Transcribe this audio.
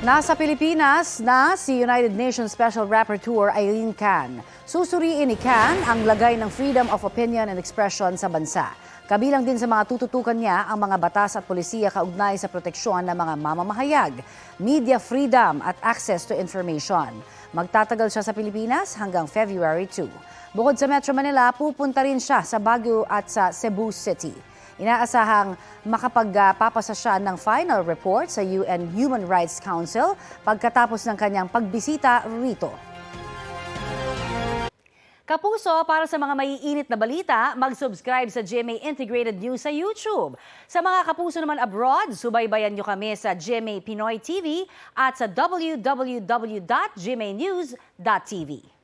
Nasa Pilipinas na si United Nations Special Rapporteur Eileen Can. Susuriin ni Can ang lagay ng freedom of opinion and expression sa bansa. Kabilang din sa mga tututukan niya ang mga batas at polisiya kaugnay sa proteksyon ng mga mamamahayag, media freedom at access to information. Magtatagal siya sa Pilipinas hanggang February 2. Bukod sa Metro Manila, pupunta rin siya sa Baguio at sa Cebu City. Inaasahang makapagpapasa siya ng final report sa UN Human Rights Council pagkatapos ng kanyang pagbisita rito. Kapuso, para sa mga maiinit na balita, mag-subscribe sa GMA Integrated News sa YouTube. Sa mga kapuso naman abroad, subaybayan niyo kami sa GMA Pinoy TV at sa www.gmanews.tv.